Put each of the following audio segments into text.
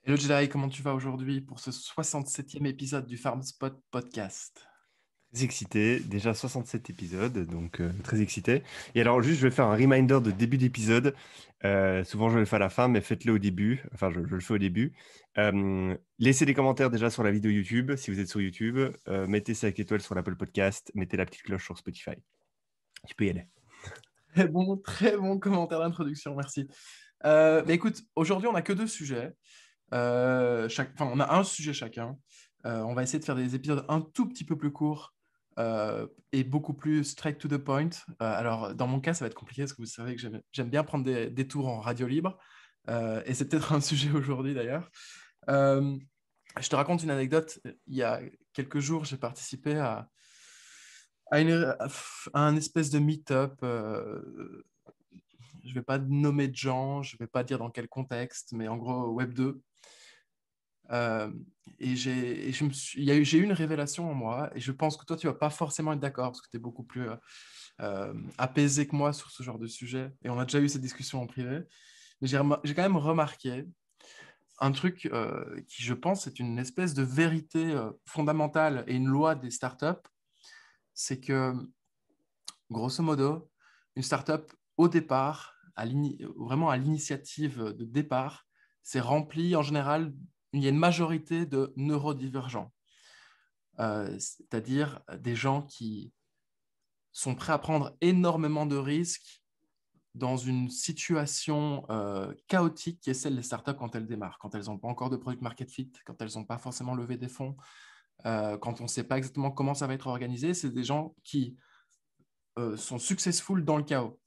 Hello Jedi, comment tu vas aujourd'hui pour ce 67e épisode du FarmSpot podcast? Très excité, déjà 67 épisodes, donc très excité. Et alors juste, je vais faire un reminder de début d'épisode. Souvent, je le fais à la fin, mais faites-le au début. Enfin, je le fais au début. Laissez des commentaires déjà sur la vidéo YouTube, si vous êtes sur YouTube. Mettez 5 étoiles sur l'Apple Podcast. Mettez la petite cloche sur Spotify. Tu peux y aller. Très bon commentaire d'introduction, merci. Écoute, aujourd'hui on n'a que deux sujets. Enfin, on a un sujet chacun. On va essayer de faire des épisodes un tout petit peu plus courts et beaucoup plus straight to the point. Alors, dans mon cas, ça va être compliqué parce que vous savez que j'aime bien prendre des tours en radio libre. Et c'est peut-être un sujet aujourd'hui d'ailleurs. Euh, je te raconte une anecdote. Il y a quelques jours, j'ai participé à un espèce de meet-up. Je ne vais pas nommer de gens, je ne vais pas dire dans quel contexte, mais en gros, Web2. Euh, j'ai eu une révélation en moi, et je pense que toi, tu vas pas forcément être d'accord, parce que tu es beaucoup plus apaisé que moi sur ce genre de sujet, et on a déjà eu cette discussion en privé. Mais j'ai quand même remarqué un truc qui, je pense, est une espèce de vérité fondamentale et une loi des startups, c'est que, grosso modo, une startup, au départ, vraiment à l'initiative de départ, c'est rempli en général, il y a une majorité de neurodivergents, c'est-à-dire des gens qui sont prêts à prendre énormément de risques dans une situation chaotique qui est celle des startups quand elles démarrent, quand elles n'ont pas encore de product market fit, quand elles n'ont pas forcément levé des fonds, quand on ne sait pas exactement comment ça va être organisé. C'est des gens qui sont successful dans le chaos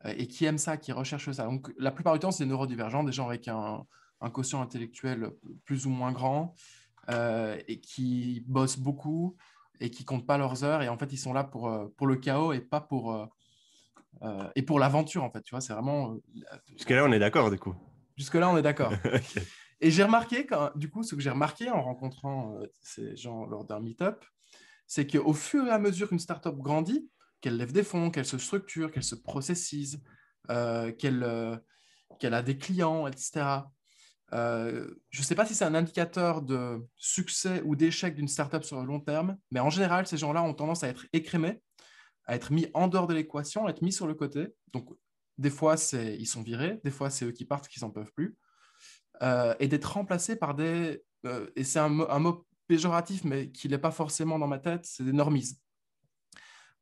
et qui aiment ça, qui recherchent ça. Donc, la plupart du temps, c'est des neurodivergents, des gens avec un quotient intellectuel plus ou moins grand et qui bossent beaucoup et qui comptent pas leurs heures. Et en fait, ils sont là pour le chaos et pas et pour l'aventure, en fait. Tu vois, c'est vraiment. Jusqu'à là, on est d'accord, du coup. Jusque-là, on est d'accord. Ok. Et j'ai remarqué, du coup, ce que j'ai remarqué en rencontrant ces gens lors d'un meet-up, c'est qu'au fur et à mesure qu'une startup grandit, qu'elle lève des fonds, qu'elle se structure, qu'elle se processise, euh, qu'elle euh, qu'elle a des clients, etc. Je ne sais pas si c'est un indicateur de succès ou d'échec d'une startup sur le long terme, mais en général, ces gens-là ont tendance à être écrémés, à être mis en dehors de l'équation, à être mis sur le côté. Donc, des fois, ils sont virés, des fois, c'est eux qui partent, qu'ils n'en peuvent plus, et d'être remplacés par et c'est un mot péjoratif, mais qui n'est pas forcément dans ma tête, c'est des normies.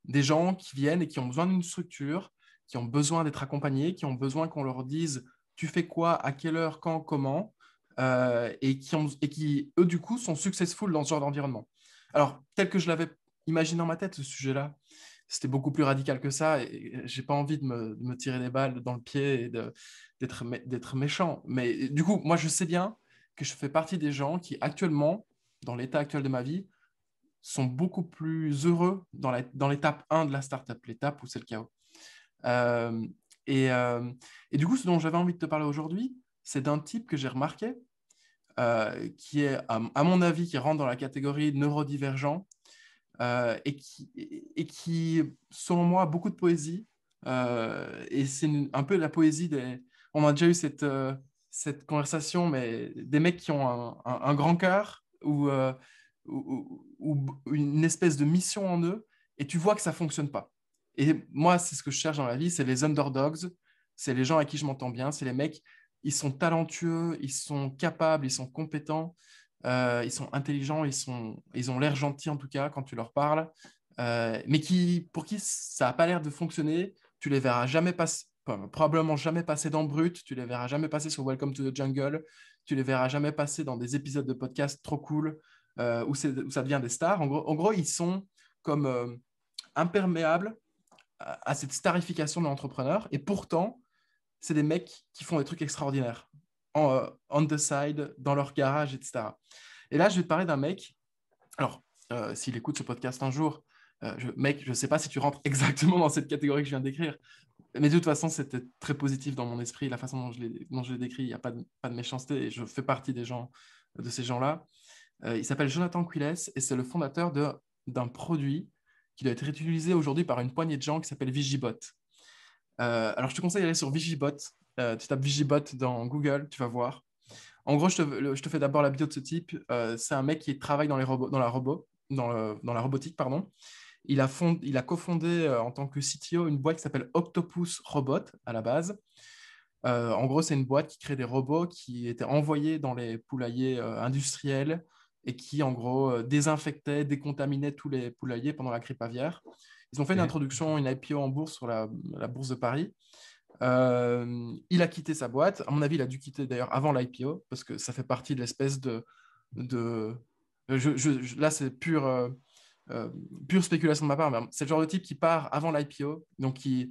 Des gens qui viennent et qui ont besoin d'une structure, qui ont besoin d'être accompagnés, qui ont besoin qu'on leur dise tu fais quoi, à quelle heure, quand, comment, et qui, eux, du coup, sont successful dans ce genre d'environnement. Alors, tel que je l'avais imaginé dans ma tête, ce sujet-là, c'était beaucoup plus radical que ça, et j'ai pas envie de me tirer des balles dans le pied et d'être méchant. Mais du coup, moi, je sais bien que je fais partie des gens qui, actuellement, dans l'état actuel de ma vie, sont beaucoup plus heureux dans l'étape 1 de la startup, l'étape où c'est le chaos. Euh, et, euh, et du coup, ce dont j'avais envie de te parler aujourd'hui, c'est d'un type que j'ai remarqué, qui est, à mon avis, qui rentre dans la catégorie neurodivergent et qui, selon moi, a beaucoup de poésie. Et c'est un peu la poésie des... On a déjà eu cette conversation, mais des mecs qui ont un grand cœur ou une espèce de mission en eux, et tu vois que ça fonctionne pas. Et moi, c'est ce que je cherche dans la vie, c'est les underdogs, c'est les gens avec qui je m'entends bien, c'est les mecs, ils sont talentueux, ils sont capables, ils sont compétents, ils sont intelligents, ils ont l'air gentils en tout cas quand tu leur parles, mais pour qui ça n'a pas l'air de fonctionner. Tu les verras jamais passer, enfin, probablement jamais passer dans Brut, tu les verras jamais passer sur Welcome to the Jungle, tu les verras jamais passer dans des épisodes de podcast trop cool où ça devient des stars. En gros ils sont comme imperméables à cette starification de l'entrepreneur, et pourtant, c'est des mecs qui font des trucs extraordinaires on the side, dans leur garage, etc. Et là, je vais te parler d'un mec. Alors, s'il écoute ce podcast un jour, mec, je ne sais pas si tu rentres exactement dans cette catégorie que je viens de décrire, mais de toute façon, c'était très positif dans mon esprit, la façon dont je l'ai décrit, il n'y a pas de méchanceté, et je fais partie de ces gens-là. Il s'appelle Jonathan Quiles, et c'est le fondateur d'un produit qui doit être utilisé aujourd'hui par une poignée de gens qui s'appelle Vigibot. Alors, je te conseille d'aller sur Vigibot. Tu tapes Vigibot dans Google, tu vas voir. En gros, je te fais d'abord la bio de ce type. C'est un mec qui travaille dans les robots, dans la robotique, pardon. Il a cofondé en tant que CTO une boîte qui s'appelle Octopus Robot à la base. En gros, c'est une boîte qui crée des robots qui étaient envoyés dans les poulaillers industriels et qui, en gros, désinfectaient, décontaminaient tous les poulaillers pendant la grippe aviaire. Ils ont fait une Ok. introduction, une IPO en bourse sur la bourse de Paris. Il a quitté sa boîte. À mon avis, il a dû quitter d'ailleurs avant l'IPO parce que ça fait partie de l'espèce de... Là, c'est euh, pure spéculation de ma part, mais c'est le genre de type qui part avant l'IPO, donc qui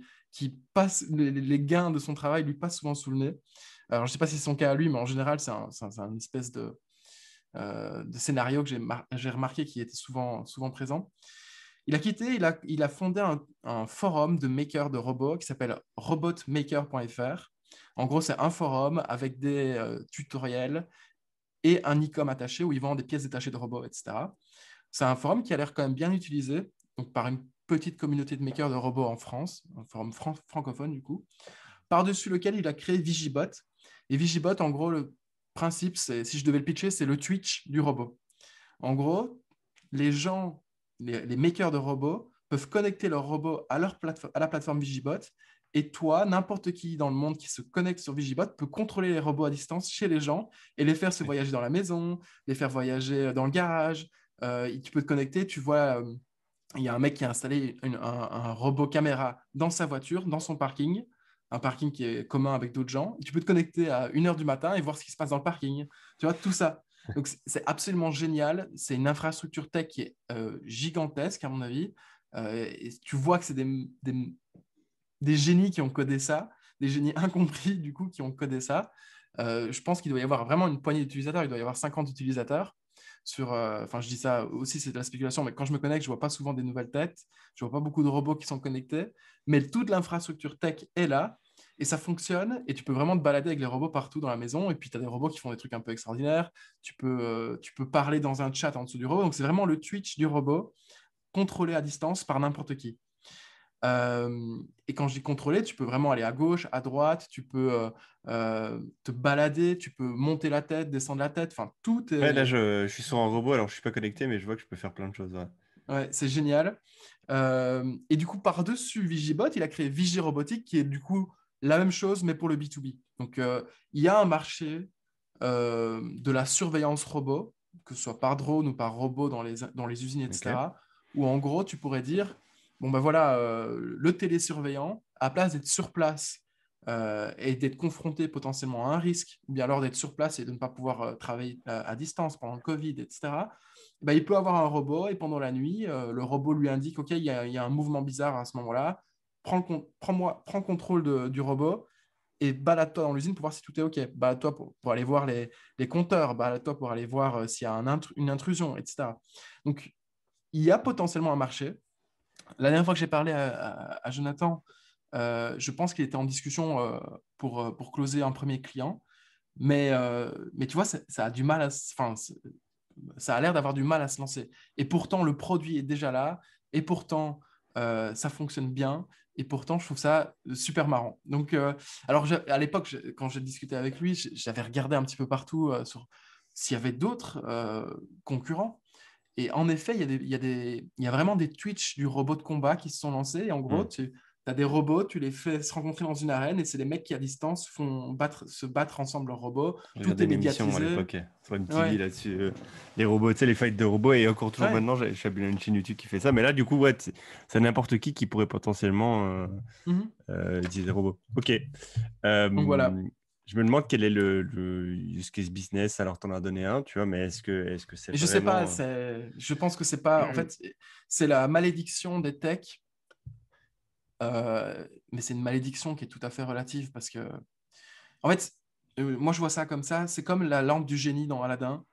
passe les gains de son travail lui passent souvent sous le nez. Alors, je ne sais pas si c'est son cas à lui, mais en général, c'est une espèce de scénario que j'ai remarqué qui était souvent présent. Il a quitté, il a fondé un forum de makers de robots qui s'appelle robotmaker.fr. En gros, c'est un forum avec des tutoriels et un e-com attaché où ils vendent des pièces détachées de robots, etc. C'est un forum qui a l'air quand même bien utilisé donc par une petite communauté de makers de robots en France, un forum francophone du coup, par-dessus lequel il a créé Vigibot. Et Vigibot, en gros, le principe, si je devais le pitcher, c'est le Twitch du robot. En gros, les gens, les makers de robots, peuvent connecter leur robot à la plateforme Vigibot. Et toi, n'importe qui dans le monde qui se connecte sur Vigibot peut contrôler les robots à distance chez les gens et les faire se voyager dans la maison, les faire voyager dans le garage. Tu peux te connecter, tu vois, il y a un mec qui a installé un robot caméra dans sa voiture, dans son parking, un parking qui est commun avec d'autres gens. Tu peux te connecter à 1 h du matin et voir ce qui se passe dans le parking. Tu vois, tout ça. Donc, c'est absolument génial. C'est une infrastructure tech qui est gigantesque, à mon avis. Et tu vois que c'est des génies qui ont codé ça, des génies incompris, du coup, qui ont codé ça. Je pense qu'il doit y avoir vraiment une poignée d'utilisateurs. Il doit y avoir 50 utilisateurs. Enfin, je dis ça aussi, c'est de la spéculation, mais quand je me connecte, je vois pas souvent des nouvelles têtes. Je vois pas beaucoup de robots qui sont connectés. Mais toute l'infrastructure tech est là. Et ça fonctionne, et tu peux vraiment te balader avec les robots partout dans la maison. Et puis, tu as des robots qui font des trucs un peu extraordinaires. Tu peux parler dans un chat en dessous du robot. Donc, c'est vraiment le Twitch du robot, contrôlé à distance par n'importe qui. Et quand je dis contrôler, tu peux vraiment aller à gauche, à droite, tu peux te balader, tu peux monter la tête, descendre la tête, enfin tout Ouais, là, est... je suis sur un robot, alors je suis pas connecté, mais je vois que je peux faire plein de choses. Ouais. Ouais, c'est génial. Et du coup, par-dessus Vigibot, il a créé Vigirobotique, qui est du coup la même chose, mais pour le B2B. Donc, il y a un marché de la surveillance robot, que ce soit par drone ou par robot dans les usines, Ok. etc., où en gros, tu pourrais dire, bon ben voilà, le télésurveillant, à place d'être sur place et d'être confronté potentiellement à un risque, ou bien alors d'être sur place et de ne pas pouvoir travailler à distance pendant le Covid, etc., ben, il peut avoir un robot et pendant la nuit, le robot lui indique, OK, il y a un mouvement bizarre à ce moment-là, prends contrôle du robot et balade-toi dans l'usine pour voir si tout est OK. Balade-toi pour aller voir les compteurs, balade-toi pour aller voir s'il y a une intrusion, etc. Donc, il y a potentiellement un marché. La dernière fois que j'ai parlé à Jonathan, je pense qu'il était en discussion pour closer un premier client. Mais tu vois, ça a du mal enfin, ça a l'air d'avoir du mal à se lancer. Et pourtant, le produit est déjà là. Et pourtant, ça fonctionne bien. Et pourtant, je trouve ça super marrant. Donc, alors, à l'époque, quand j'ai discuté avec lui, j'avais regardé un petit peu partout sur s'il y avait d'autres concurrents. Et en effet, il y a vraiment des Twitch du robot de combat qui se sont lancés. Et en gros, Hmm. tu as des robots, tu les fais se rencontrer dans une arène et c'est les mecs qui, à distance, se battre ensemble leurs robots. J'ai Tout regardé est une émission à médiatisé. l'époque sur MTV Ouais, là-dessus, les robots, tu sais, les fights de robots, et encore toujours ouais. maintenant, j'ai une chaîne YouTube qui fait ça. Mais là, du coup, ouais, c'est n'importe qui pourrait potentiellement Mhm. utiliser des robots. Ok. Donc voilà. Je me demande quel est le use case business. Alors, tu en as donné un, tu vois, mais est-ce que c'est Et je sais pas, vraiment. je pense que c'est pas. En fait, c'est la malédiction des techs, mais c'est une malédiction qui est tout à fait relative parce que, en fait, moi je vois ça comme ça. C'est comme la lampe du génie dans Aladdin.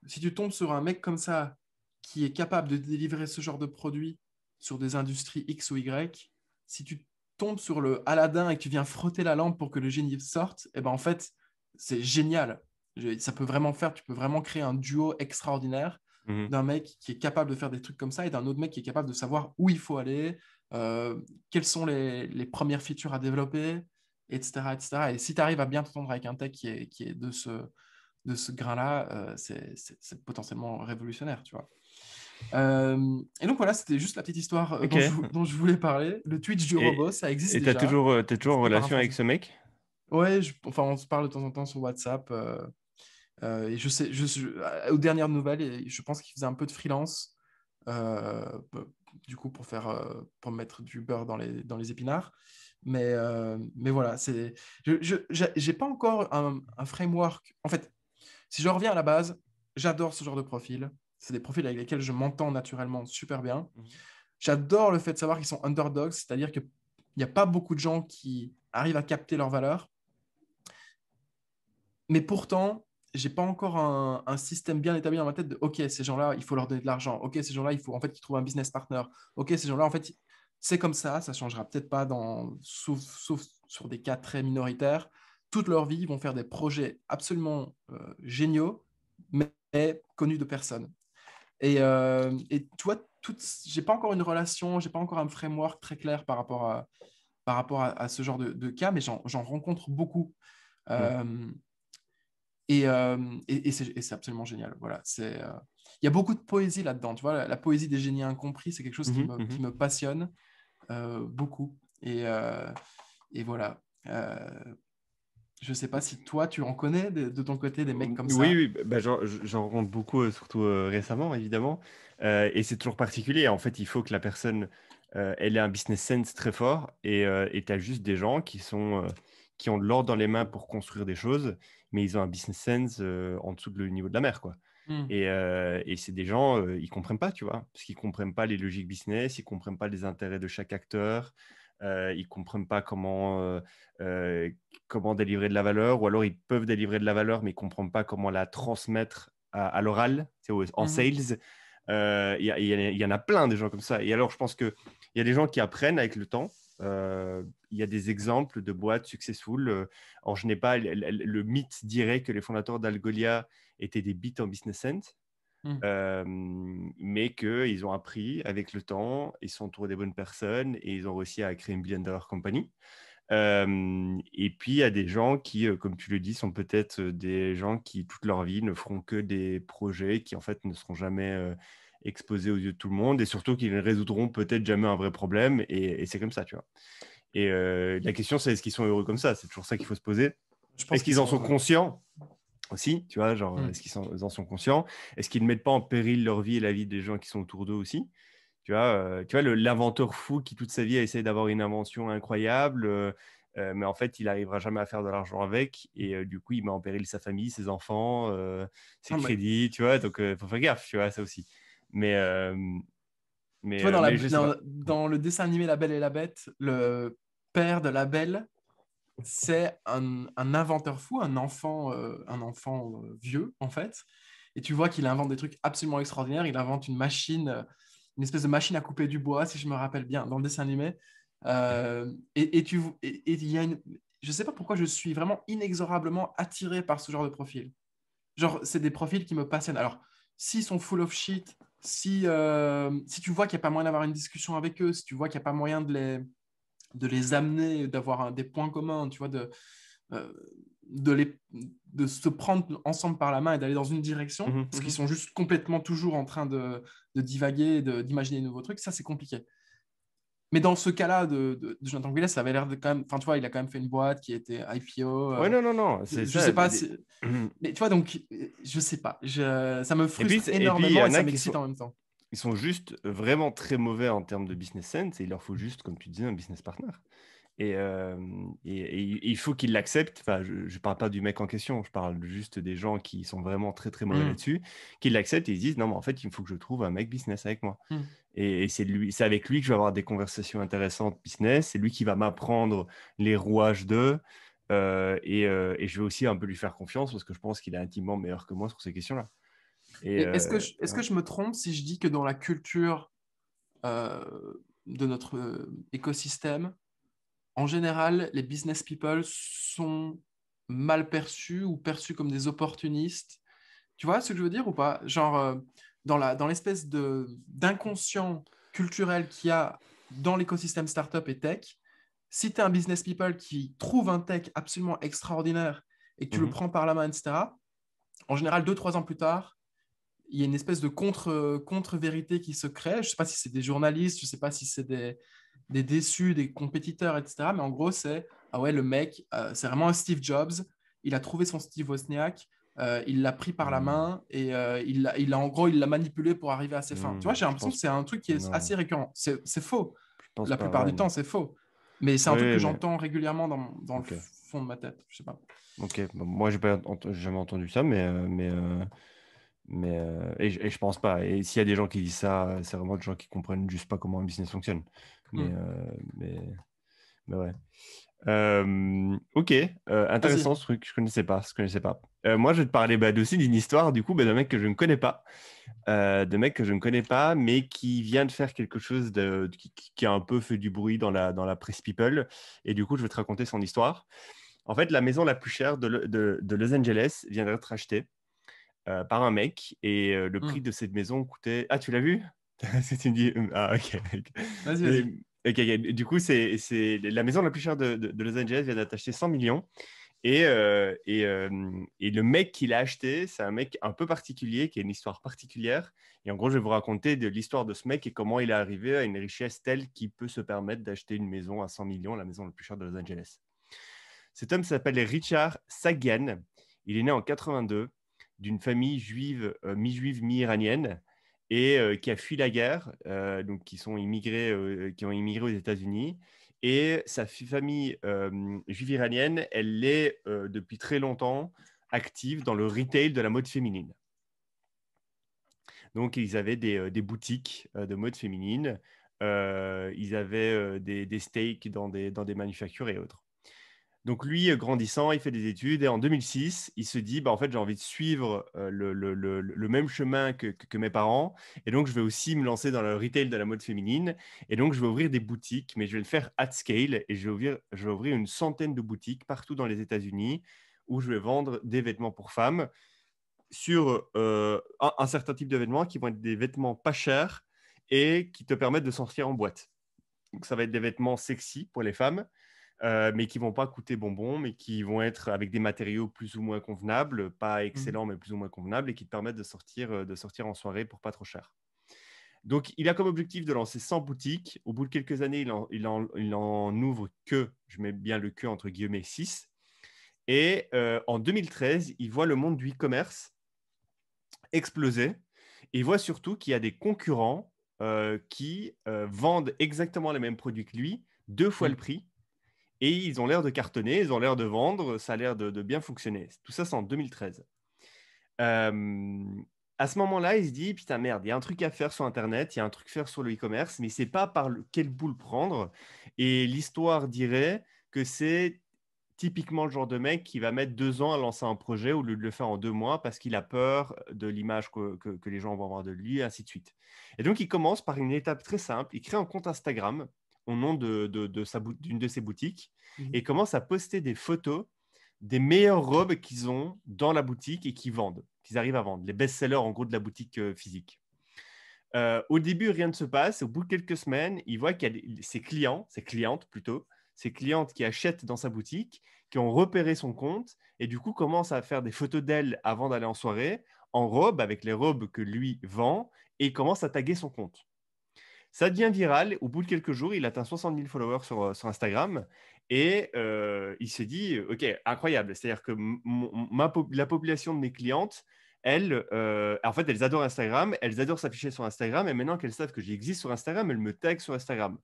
Si tu tombes sur un mec comme ça qui est capable de délivrer ce genre de produit sur des industries X ou Y, si tu tombes sur le Aladdin et que tu viens frotter la lampe pour que le génie sorte, et ben en fait, c'est génial. Ça peut vraiment faire, tu peux vraiment créer un duo extraordinaire Mhm. d'un mec qui est capable de faire des trucs comme ça et d'un autre mec qui est capable de savoir où il faut aller, quelles sont les premières features à développer, etc., etc. Et si tu arrives à bien t'entendre avec un tech qui est de ce grain-là, c'est potentiellement révolutionnaire, tu vois. Et donc voilà, c'était juste la petite histoire Ok. dont je voulais parler. Le Twitch du robot, ça existe Et t'as déjà. t'es toujours en C'était par un relation avec Français. ce mec? Ouais, enfin, on se parle de temps en temps sur WhatsApp. Et aux dernières nouvelles, je pense qu'il faisait un peu de freelance, bah, du coup, pour mettre du beurre dans les épinards. Mais voilà, j'ai pas encore un framework. En fait, si je reviens à la base, j'adore ce genre de profil. C'est des profils avec lesquels je m'entends naturellement super bien. Mhm. J'adore le fait de savoir qu'ils sont underdogs, c'est-à-dire qu'il n'y a pas beaucoup de gens qui arrivent à capter leur valeur. Mais pourtant, j'ai pas encore un système bien établi dans ma tête de OK, ces gens-là, il faut leur donner de l'argent. OK, ces gens-là, il faut en fait qu'ils trouvent un business partner. OK, ces gens-là, en fait, c'est comme ça changera peut-être pas sauf sur des cas très minoritaires. Toute leur vie, ils vont faire des projets absolument géniaux, mais connus de personne. Et tu vois, j'ai pas encore une relation, j'ai pas encore un framework très clair par rapport à ce genre de cas, mais j'en rencontre beaucoup. Mhm. Euh, et c'est absolument génial. Voilà, il y a beaucoup de poésie là-dedans. Tu vois, la poésie des génies incompris, c'est quelque chose Mhm. qui Mhm. me passionne beaucoup. Et voilà. Je ne sais pas si toi, tu en connais de ton côté des mecs comme Oui, ça. oui, bah, j'en rencontre beaucoup, surtout récemment, évidemment. Et c'est toujours particulier. En fait, il faut que la personne, elle ait un business sense très fort. Et tu as juste des gens qui ont de l'or dans les mains pour construire des choses, mais ils ont un business sense en dessous de le niveau de la mer, quoi. Hmm. Et c'est des gens, ils comprennent pas, tu vois, parce qu'ils comprennent pas les logiques business, ils comprennent pas les intérêts de chaque acteur, ils comprennent pas euh, comment délivrer de la valeur, ou alors ils peuvent délivrer de la valeur, mais ils comprennent pas comment la transmettre à l'oral, tu sais, en Mhm. sales. Il y en a plein des gens comme ça. Et alors, je pense qu'il y a des gens qui apprennent avec le temps. Il y a des exemples de boîtes successful. Alors, je n'ai pas le mythe dirait que les fondateurs d'Algolia étaient des bits en business sense, Hmm. mais qu'ils ont appris avec le temps, ils sont entourés des bonnes personnes et ils ont réussi à créer une billion-dollar company. Et puis, il y a des gens qui, comme tu le dis, sont peut-être des gens qui, toute leur vie, ne feront que des projets qui, en fait, ne seront jamais exposés aux yeux de tout le monde et surtout qu'ils ne résoudront peut-être jamais un vrai problème. Et c'est comme ça, tu vois. Et la question, c'est est-ce qu'ils sont heureux comme ça? C'est toujours ça qu'il faut se poser. Je pense Est-ce qu'ils qu'ils en sont sont heureux. conscients aussi? Tu vois, genre, Hmm. est-ce ils en sont conscients? Est-ce qu'ils ne mettent pas en péril leur vie et la vie des gens qui sont autour d'eux aussi? Tu vois l'inventeur fou qui toute sa vie a essayé d'avoir une invention incroyable, mais en fait, il n'arrivera jamais à faire de l'argent avec. Et du coup, il met en péril sa famille, ses enfants, ses Non, mais, crédits, tu vois. Donc, il faut faire gaffe, tu vois, ça aussi. Mais, euh, tu vois, mais je sais pas. dans le dessin animé La Belle et la Bête, le père de la Belle, c'est un inventeur fou, un enfant vieux, en fait. Et tu vois qu'il invente des trucs absolument extraordinaires. Il invente une espèce de machine à couper du bois, si je me rappelle bien, dans le dessin animé. Et il y a je ne sais pas pourquoi je suis vraiment inexorablement attiré par ce genre de profil. Genre, c'est des profils qui me passionnent. Alors, s'ils sont full of shit, si tu vois qu'il n'y a pas moyen d'avoir une discussion avec eux, si tu vois qu'il n'y a pas moyen de les amener, d'avoir des points communs, tu vois, euh, de se prendre ensemble par la main et d'aller dans une direction, Mhm, parce qu'ils mhm. sont juste complètement toujours en train de divaguer, d'imaginer de nouveaux trucs, ça c'est compliqué. Mais dans ce cas-là de Jonathan Goulet, ça avait l'air de quand même. Enfin, tu vois, il a quand même fait une boîte qui était IPO. Ouais, non, non, non, c'est Je ça. sais pas si. Mais tu vois, donc, je sais pas. Ça me frustre Et puis, il y énormément et en ça a m'excite en même temps. ils sont juste vraiment très mauvais en termes de business sense et il leur faut juste, comme tu disais, un business partner. Et, euh, et il faut qu'ils l'acceptent. Enfin, je ne parle pas du mec en question, je parle juste des gens qui sont vraiment très très mauvais Hmm, là-dessus, qu'ils l'acceptent et ils se disent non, mais en fait, il faut que je trouve un mec business avec moi. hmm. Et c'est avec lui que je vais avoir des conversations intéressantes business. C'est lui qui va m'apprendre les rouages d'eux. Et je vais aussi un peu lui faire confiance parce que je pense qu'il est intimement meilleur que moi sur ces questions-là. Et Et est-ce ouais. que je me trompe si je dis que dans la culture euh, de notre écosystème, en général, les business people sont mal perçus ou perçus comme des opportunistes. Tu vois ce que je veux dire ou pas? Genre, dans l'espèce d'inconscient culturel qu'il y a dans l'écosystème startup et tech, si tu es un business people qui trouve un tech absolument extraordinaire et que tu le Mhm. prends par la main, etc., en général, 2-3 ans plus tard, il y a une espèce de contre-vérité qui se crée. Je ne sais pas si c'est des journalistes, je ne sais pas si c'est des déçus, des compétiteurs, etc. Mais en gros, c'est, ah ouais, le mec, c'est vraiment un Steve Jobs. Il a trouvé son Steve Wozniak, il l'a pris par la Hmm. main et en gros, il l'a manipulé pour arriver à ses fins. Tu vois, j'ai Je l'impression que pense c'est un truc qui est non, assez récurrent. C'est faux. je pense La pas. plupart Ouais, du non. temps, c'est faux. Mais c'est un Oui, truc que oui, mais j'entends régulièrement dans le ok. fond de ma tête. Je sais pas. Ok. Bon, moi, j'ai jamais entendu ça, et je pense pas. Et s'il y a des gens qui disent ça, c'est vraiment des gens qui comprennent juste pas comment un business fonctionne. Mais, Hmm. mais, mais ouais. Ok, Vas-y. intéressant ce truc, je connaissais pas. Moi, je vais te parler aussi d'une histoire du coup d'un mec que je ne connais pas, mais qui vient de faire quelque chose qui a un peu fait du bruit dans la presse people. Et du coup, je vais te raconter son histoire. En fait, la maison la plus chère de Los Angeles vient d'être achetée par un mec et le Hmm. prix de cette maison coûtait. Ah, tu l'as vu? Tu me dis. Ah, ok. Vas-y, Et- vas-y. ok. Du coup, c'est la maison la plus chère de Los Angeles vient d'être achetée 100 millions. Et le mec qui l'a acheté, c'est un mec un peu particulier, qui a une histoire particulière. Et en gros, je vais vous raconter de l'histoire de ce mec et comment il est arrivé à une richesse telle qu'il peut se permettre d'acheter une maison à 100 millions, la maison la plus chère de Los Angeles. Cet homme s'appelle Richard Sagan. Il est né en 82 d'une famille juive, mi-juive, mi-iranienne, et qui a fui la guerre, donc qui ont immigré aux États-Unis. Et sa famille juive iranienne, elle est depuis très longtemps active dans le retail de la mode féminine. Donc, ils avaient des boutiques de mode féminine, ils avaient des steaks dans des manufactures et autres. Donc lui, grandissant, il fait des études et en 2006, il se dit, bah, en fait, j'ai envie de suivre le même chemin que mes parents et donc je vais aussi me lancer dans le retail de la mode féminine et donc je vais ouvrir des boutiques, mais je vais le faire at scale et je vais ouvrir une centaine de boutiques partout dans les États-Unis où je vais vendre des vêtements pour femmes sur un certain type de vêtements qui vont être des vêtements pas chers et qui te permettent de sortir en boîte. Donc ça va être des vêtements sexy pour les femmes mais qui vont pas coûter bonbon, mais qui vont être avec des matériaux plus ou moins convenables, pas Hmm. excellents, mais plus ou moins convenables, et qui te permettent de sortir en soirée pour pas trop cher. Donc, il a comme objectif de lancer 100 boutiques. Au bout de quelques années, il en ouvre que, je mets bien le que entre guillemets, 6. Et en 2013, il voit le monde du e-commerce exploser. Et il voit surtout qu'il y a des concurrents qui vendent exactement les mêmes produits que lui, 2 fois le Hmm. prix, et ils ont l'air de cartonner, ils ont l'air de vendre, ça a l'air de bien fonctionner. Tout ça, c'est en 2013. Euh, à ce moment-là, il se dit, putain, merde, il y a un truc à faire sur Internet, il y a un truc à faire sur le e-commerce, mais il ne sait pas quel bout le prendre. Et l'histoire dirait que c'est typiquement le genre de mec qui va mettre 2 ans à lancer un projet au lieu de le faire en 2 mois parce qu'il a peur de l'image que les gens vont avoir de lui, et ainsi de suite. Et donc, il commence par une étape très simple. Il crée un compte Instagram au nom d'une de ses boutiques Mhm. et commence à poster des photos des meilleures robes qu'ils ont dans la boutique et qu'ils arrivent à vendre, les best-sellers en gros de la boutique physique. Au début, rien ne se passe. Au bout de quelques semaines, il voit qu'il y a ses clientes plutôt, ses clientes qui achètent dans sa boutique, qui ont repéré son compte et du coup commencent à faire des photos d'elle avant d'aller en soirée, en robe, avec les robes que lui vend, et commence à taguer son compte. Ça devient viral. Au bout de quelques jours, il atteint 60 000 followers sur Instagram et il se dit, OK, incroyable. C'est-à-dire que la population de mes clientes, elles, en fait, elles adorent Instagram, elles adorent s'afficher sur Instagram et maintenant qu'elles savent que j'existe sur Instagram, elles me taguent sur Instagram.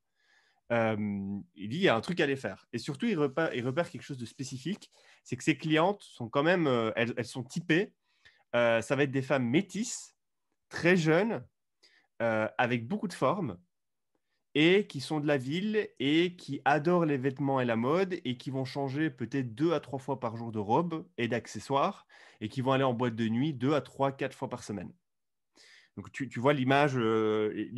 Il dit, il y a un truc à les faire. Et surtout, il repère quelque chose de spécifique, c'est que ses clientes sont quand même, elles sont typées. Ça va être des femmes métisses, très jeunes, avec beaucoup de formes et qui sont de la ville et qui adorent les vêtements et la mode et qui vont changer peut-être 2 à 3 fois par jour de robe et d'accessoires et qui vont aller en boîte de nuit 2 à 3, 4 fois par semaine. Donc tu vois l'image du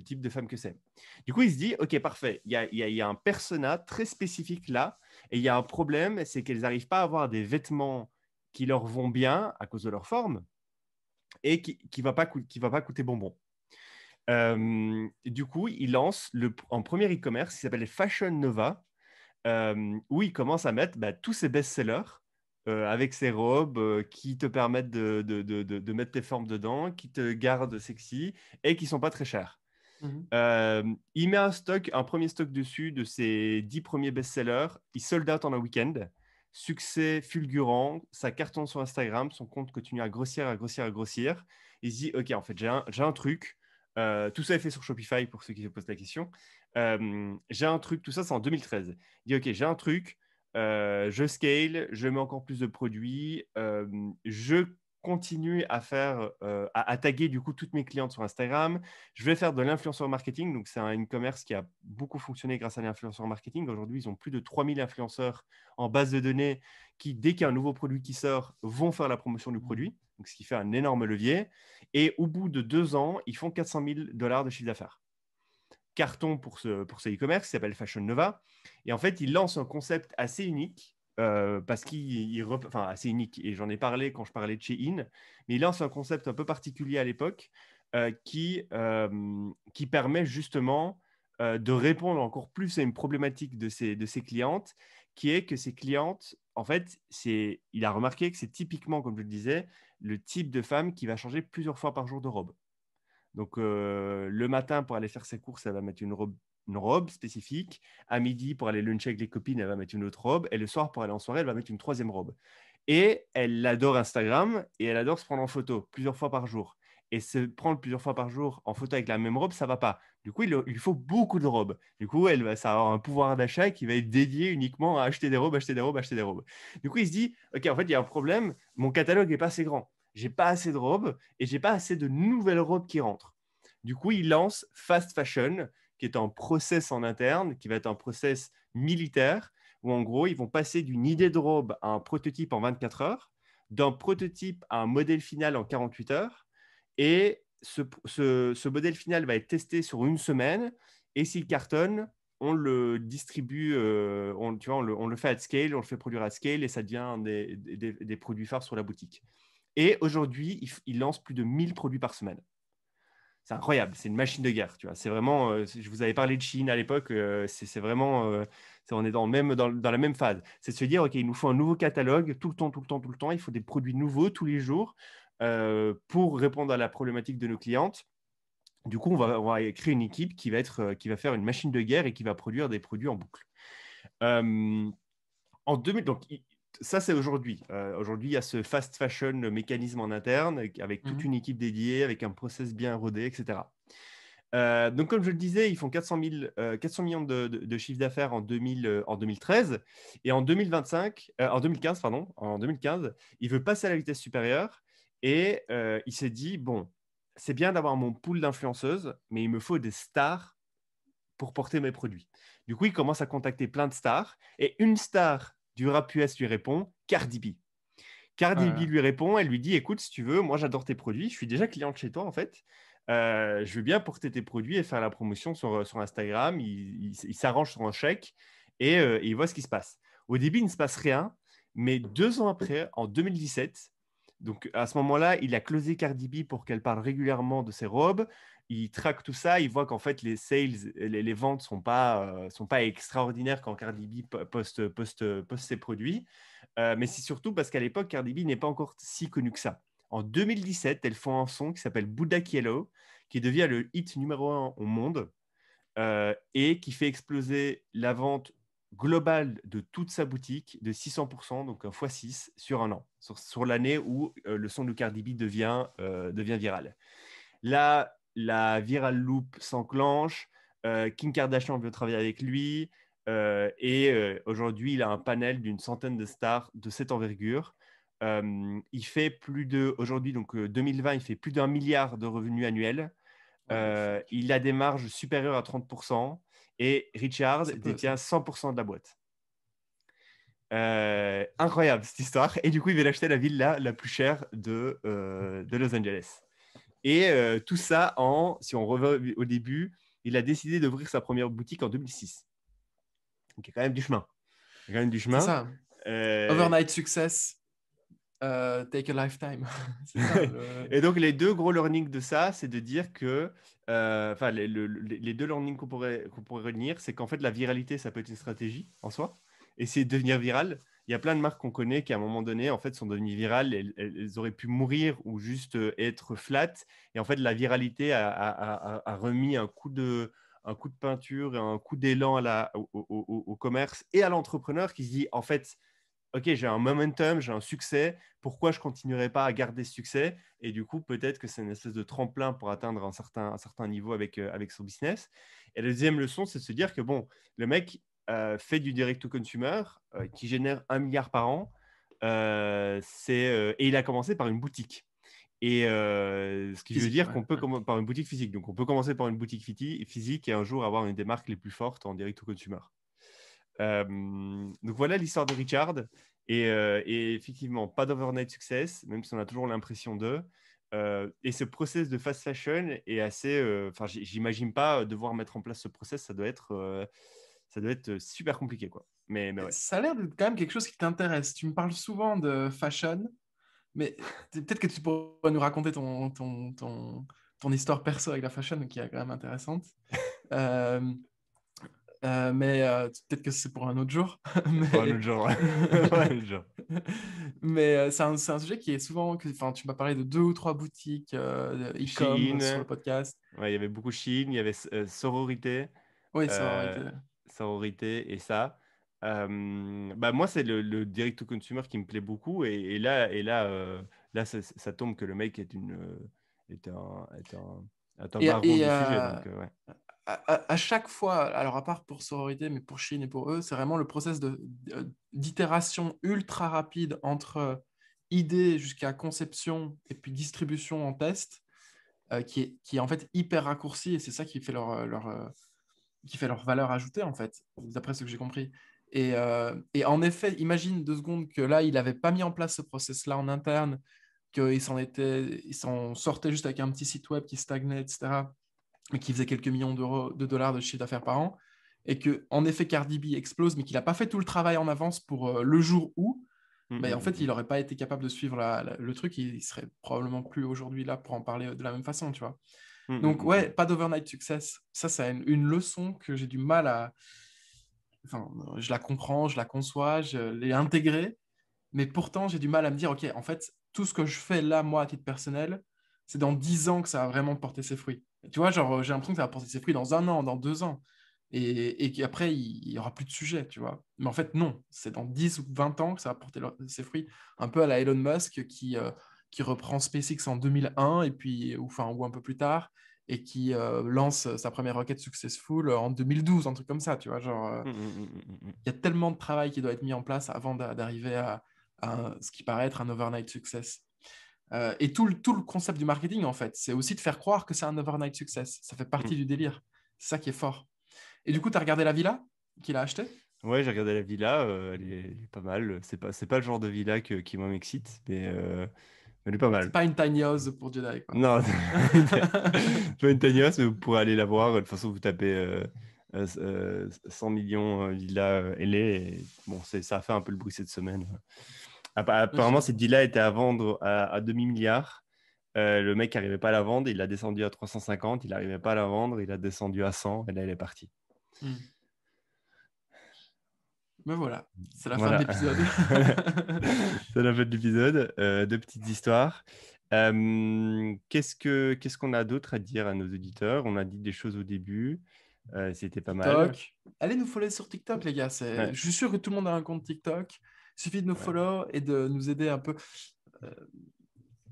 type de femme que c'est. Du coup, il se dit, OK, parfait, il y a un persona très spécifique là et il y a un problème, c'est qu'elles n'arrivent pas à avoir des vêtements qui leur vont bien à cause de leur forme et qui va pas qui va pas coûter bonbon. Du coup, il lance un premier e-commerce qui s'appelle Fashion Nova, où il commence à mettre tous ses best-sellers avec ses robes qui te permettent de mettre tes formes dedans, qui te gardent sexy et qui sont pas très chères. Mhm. Il met un premier stock dessus de ses 10 premiers best-sellers. Il sold out en un week-end. Succès fulgurant, ça cartonne sur Instagram, son compte continue à grossir, à grossir, à grossir. Il se dit, OK, en fait, j'ai un truc. Tout ça est fait sur Shopify pour ceux qui se posent la question. J'ai un truc, tout ça, c'est en 2013. Il dit, OK, j'ai un truc, je scale, je mets encore plus de produits, je continue à faire, à taguer du coup toutes mes clientes sur Instagram. Je vais faire de l'influenceur marketing. Donc, c'est un e-commerce qui a beaucoup fonctionné grâce à l'influenceur marketing. Aujourd'hui, ils ont plus de 3000 influenceurs en base de données qui, dès qu'il y a un nouveau produit qui sort, vont faire la promotion du produit. Donc, ce qui fait un énorme levier. Et au bout de 2 ans, ils font 400 000 $ de chiffre d'affaires. Carton pour ce e-commerce qui s'appelle Fashion Nova. Et en fait, ils lancent un concept assez unique. Parce enfin assez unique, et j'en ai parlé quand je parlais de chez In, mais il lance un concept un peu particulier à l'époque qui permet justement de répondre encore plus à une problématique de ses clientes, qui est que ces clientes, en fait, il a remarqué que c'est typiquement, comme je le disais, le type de femme qui va changer plusieurs fois par jour de robe. Donc, le matin, pour aller faire ses courses, elle va mettre une robe spécifique. À midi, pour aller luncher avec les copines, elle va mettre une autre robe. Et le soir, pour aller en soirée, elle va mettre une troisième robe. Et elle adore Instagram et elle adore se prendre en photo plusieurs fois par jour. Et se prendre plusieurs fois par jour en photo avec la même robe, ça va pas. Du coup, il faut beaucoup de robes. Du coup, ça va avoir un pouvoir d'achat qui va être dédié uniquement à acheter des robes, acheter des robes, acheter des robes. Du coup, il se dit, OK, en fait, il y a un problème. Mon catalogue n'est pas assez grand. J'ai pas assez de robes et j'ai pas assez de nouvelles robes qui rentrent. Du coup, il lance Fast Fashion, qui est un process en interne, qui va être un process militaire, où en gros, ils vont passer d'une idée de robe à un prototype en 24 heures, d'un prototype à un modèle final en 48 heures. Et ce modèle final va être testé sur une semaine. Et s'il cartonne, on le distribue, on le fait à scale, on le fait produire à scale et ça devient des produits phares sur la boutique. Et aujourd'hui, il lance plus de 1000 produits par semaine. C'est incroyable, c'est une machine de guerre, tu vois. C'est vraiment, je vous avais parlé de Chine à l'époque, c'est vraiment, on est dans la même phase. C'est de se dire, OK, il nous faut un nouveau catalogue tout le temps, tout le temps, tout le temps. Il faut des produits nouveaux tous les jours pour répondre à la problématique de nos clientes. Du coup, on va créer une équipe qui va faire une machine de guerre et qui va produire des produits en boucle. En 2000, donc, ça, c'est aujourd'hui. Aujourd'hui, il y a ce fast fashion mécanisme en interne avec toute une équipe dédiée, avec un process bien rodé, etc. Donc, comme je le disais, ils font 400 millions de chiffre d'affaires en 2013. Et en 2015, pardon, en 2015, il veut passer à la vitesse supérieure. Et il s'est dit, bon, c'est bien d'avoir mon pool d'influenceuses, mais il me faut des stars pour porter mes produits. Du coup, il commence à contacter plein de stars. Et une star du rap US lui répond, Cardi B. Cardi B lui répond, elle lui dit, écoute, si tu veux, moi j'adore tes produits, je suis déjà cliente chez toi en fait. Je veux bien porter tes produits et faire la promotion sur Instagram. Il s'arrange sur un chèque et il voit ce qui se passe. Au début, il ne se passe rien, mais 2 ans après, en 2017, donc à ce moment-là, il a closé Cardi B pour qu'elle parle régulièrement de ses robes. Il traque tout ça, il voit qu'en fait les sales, les ventes sont pas extraordinaires quand Cardi B poste ses produits. Mais c'est surtout parce qu'à l'époque, Cardi B n'est pas encore si connue que ça. En 2017, elles font un son qui s'appelle Bodak Yellow, qui devient le hit numéro 1 au monde et qui fait exploser la vente globale de toute sa boutique de 600%, donc un x6 sur un an, sur l'année où le son de Cardi B devient viral. Là, la viral loop s'enclenche, Kim Kardashian veut travailler avec lui, et aujourd'hui, il a un panel d'une centaine de stars de cette envergure. Il fait aujourd'hui, donc 2020, il fait plus d'1 milliard de revenus annuels. Il a des marges supérieures à 30% et Richard détient 100% de la boîte. Incroyable cette histoire. Et du coup, il va l'acheter la villa la plus chère de Los Angeles. Et tout ça si on revient au début, il a décidé d'ouvrir sa première boutique en 2006. Donc il y a quand même du chemin. C'est ça. Euh, Overnight success, take a lifetime. C'est ça. Et donc, les deux gros learnings de ça, c'est de dire que, enfin, les deux learnings qu'on pourrait retenir, c'est qu'en fait, la viralité, ça peut être une stratégie en soi, essayer de devenir viral. il y a plein de marques qu'on connaît qui, à un moment donné, en fait, sont devenues virales. Elles auraient pu mourir ou juste être flat. Et en fait, la viralité a remis un coup de peinture et un coup d'élan au commerce et à l'entrepreneur qui se dit, en fait, OK, j'ai un momentum, j'ai un succès. Pourquoi je continuerai pas à garder ce succès? Et du coup, peut-être que c'est une espèce de tremplin pour atteindre un certain niveau avec son business. Et la deuxième leçon, c'est de se dire que bon, le mec fait du direct-to-consumer qui génère 1 milliard par an. Et il a commencé par une boutique. Et ce qui veut Physique, dire ouais. qu'on peut par une boutique physique. Donc, on peut commencer par une boutique physique et un jour avoir une des marques les plus fortes en direct-to-consumer. Donc voilà l'histoire de Richard. Et effectivement, pas d'overnight success, même si on a toujours l'impression d'eux. Et ce process de fast fashion est assez. Enfin, j'imagine pas devoir mettre en place ce process. Ça doit être super compliqué, quoi. Mais ouais. Ça a l'air d'être quand même quelque chose qui t'intéresse. Tu me parles souvent de fashion, mais peut-être que tu pourrais nous raconter ton histoire perso avec la fashion, qui est quand même intéressante. Euh, mais peut-être que c'est pour un autre jour. Pour un mais autre genre. Pour un autre genre. mais c'est un sujet qui est souvent... Enfin, tu m'as parlé de 2 ou 3 boutiques e-com sur le Shein. podcast. Ouais, il y avait beaucoup Shein. Il y avait Sororité. Oui, ça aurait euh, été... Sororité et ça. Bah moi, c'est le direct-to-consumer qui me plaît beaucoup. Là, ça tombe que le mec est un baron Et du sujet. Donc, ouais. à chaque fois, alors à part pour sororité, mais pour Chine et pour eux, c'est vraiment le process d'itération ultra rapide entre idée jusqu'à conception et puis distribution en test, qui est en fait hyper raccourci et c'est ça qui fait qui fait leur valeur ajoutée en fait, d'après ce que j'ai compris. Et en effet, imagine 2 secondes que là, il n'avait pas mis en place ce process-là en interne, il s'en sortait juste avec un petit site web qui stagnait, etc., mais qui faisait quelques millions de dollars de chiffre d'affaires par an, et que en effet Cardi B explose, mais qu'il n'a pas fait tout le travail en avance pour le jour où, Mm, mais en mm, fait, il mm, n'aurait pas été capable de suivre le truc, il serait probablement plus aujourd'hui là pour en parler de la même façon, tu vois. mm, mm, Donc, mm, mm, ouais, mm. pas d'overnight success. Ça, c'est une leçon que j'ai du mal à. Enfin, je la comprends, je la conçois, je l'ai intégrée, mais pourtant, j'ai du mal à me dire, OK, en fait, tout ce que je fais là, moi, à titre personnel, c'est dans 10 ans que ça va vraiment porter ses fruits. Tu vois, genre, j'ai l'impression que ça va porter ses fruits dans 1 an, dans 2 ans. Et qu'après, il n'y aura plus de sujet, tu vois. Mais en fait, non, c'est dans 10 ou 20 ans que ça va porter ses fruits. Un peu à la Elon Musk qui reprend SpaceX en 2001, et puis, ou un peu plus tard, et qui lance sa première roquette successful en 2012, un truc comme ça, tu vois. Genre, Mm, mm, mm, mm, mm. il y a tellement de travail qui doit être mis en place avant d'arriver à ce qui paraît être un overnight success. Et tout le concept du marketing, en fait, c'est aussi de faire croire que c'est un overnight success. Ça fait Mm. partie du délire. C'est ça qui est fort. Et du coup, tu as regardé la villa qu'il a achetée? Ouais, j'ai regardé la villa, elle est pas mal. C'est pas le genre de villa qui moi m'excite, mais elle est pas C'est mal. pas une tiny house pour Jedi, quoi. Non, pas une tiny house, mais vous pourrez aller la voir. De toute façon, vous tapez 100 millions villa LA. Et, bon, ça a fait un peu le bruit cette semaine. Apparemment, cette villa était à vendre à demi-milliard. Le mec n'arrivait pas à la vendre, il l'a descendu à 350, il n'arrivait pas à la vendre, il a descendu à 100, et là, il est parti. Hmm. Mais voilà, c'est la fin de Voilà. l'épisode. C'est la fin de l'épisode. 2 petites histoires. Qu'est-ce qu'on a d'autre à dire à nos auditeurs? On a dit des choses au début. C'était pas mal. TikTok. Allez nous follow sur TikTok, les gars. Ouais, Je suis sûr que tout le monde a un compte TikTok. Il suffit de nous ouais. follow et de nous aider un peu. Euh,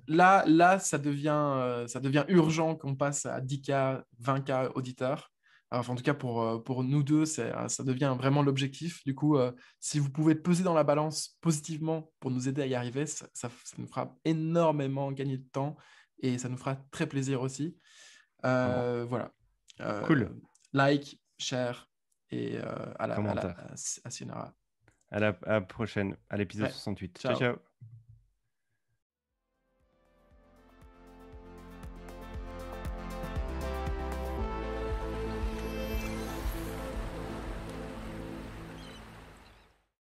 Là, ça devient urgent qu'on passe à 10K, 20K auditeurs. Enfin, en tout cas, pour nous deux, ça devient vraiment l'objectif. Du coup, si vous pouvez peser dans la balance positivement pour nous aider à y arriver, ça nous fera énormément gagner de temps et ça nous fera très plaisir aussi. Vraiment. Voilà. Cool. Like, share et Commentaire. à Sionara. À la prochaine, à l'épisode Ouais, 68. Ciao, ciao. ciao.